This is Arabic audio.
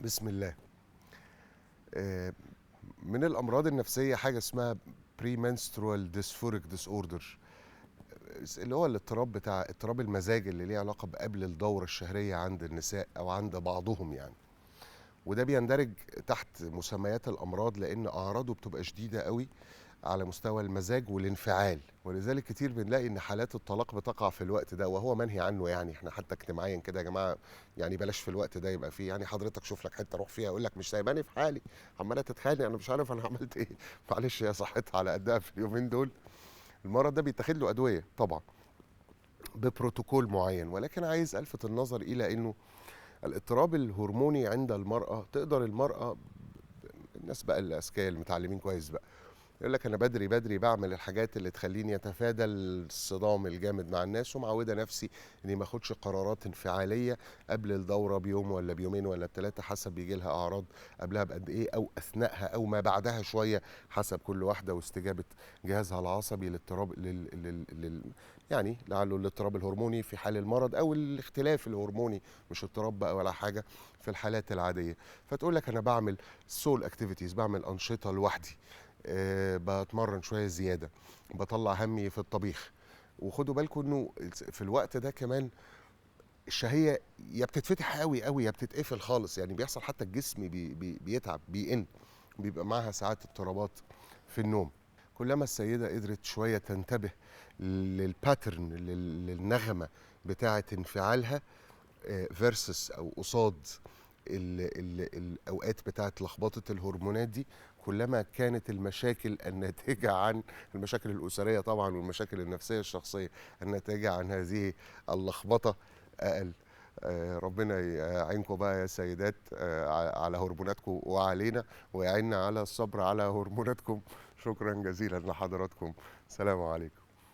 بسم الله. آه، من الأمراض النفسية حاجة اسمها premenstrual dysphoric disorder، اللي هو الاضطراب بتاع اضطراب المزاج اللي ليه علاقة بقبل الدورة الشهرية عند النساء أو عند بعضهم يعني. وده بيندرج تحت مسميات الأمراض لأن أعراضه بتبقى شديدة قوي على مستوى المزاج والانفعال، ولذلك كتير بنلاقي ان حالات الطلاق بتقع في الوقت ده وهو منهي عنه. يعني احنا حتى اجتماعيا كده يا جماعه، يعني بلاش في الوقت ده يبقى فيه، يعني حضرتك شوف لك حته روح فيها، يقول لك مش سايباني في حالي، عماله تتخانق، انا مش عارف انا عملت ايه. معلش هي صحتها على قدها في اليومين دول. المرض ده بيتاخد له ادويه طبعا ببروتوكول معين، ولكن عايز الفت النظر الى انه الاضطراب الهرموني عند المراه تقدر المراه، الناس بقى الاذكياء المتعلمين كويس بقى، يقول لك انا بدري بدري بعمل الحاجات اللي تخليني اتفادى الصدام الجامد مع الناس، ومعوده نفسي اني ما اخدش قرارات انفعاليه قبل الدوره بيوم ولا بيومين ولا بثلاثه، حسب بيجي لها اعراض قبلها بقد ايه او اثناءها او ما بعدها شويه، حسب كل واحده واستجابه جهازها العصبي للاضطراب يعني لعله الاضطراب الهرموني في حال المرض او الاختلاف الهرموني، مش اضطراب بقى ولا حاجه، في الحالات العاديه. فتقول لك انا بعمل سول اكتيفيتيز، بعمل انشطه لوحدي، بتمرن شويه زياده، بطلع همي في الطبيخ. وخدوا بالكم انه في الوقت ده كمان الشهيه يا بتتفتح قوي قوي يا بتتقفل خالص، يعني بيحصل حتى الجسم بيتعب بيئن، بيبقى معاها ساعات اضطرابات في النوم. كلما السيده قدرت شويه تنتبه للباترن، للنغمه بتاعه انفعالها، فيرسس او قصاد الاوقات بتاعت لخبطه الهرمونات دي، كلما كانت المشاكل الناتجه عن المشاكل الاسريه طبعا والمشاكل النفسيه الشخصيه الناتجه عن هذه اللخبطه اقل. ربنا يعينكم بقى يا سيدات على هرموناتكم وعلينا، ويعيننا على الصبر على هرموناتكم. شكرا جزيلا لحضراتكم. سلام عليكم.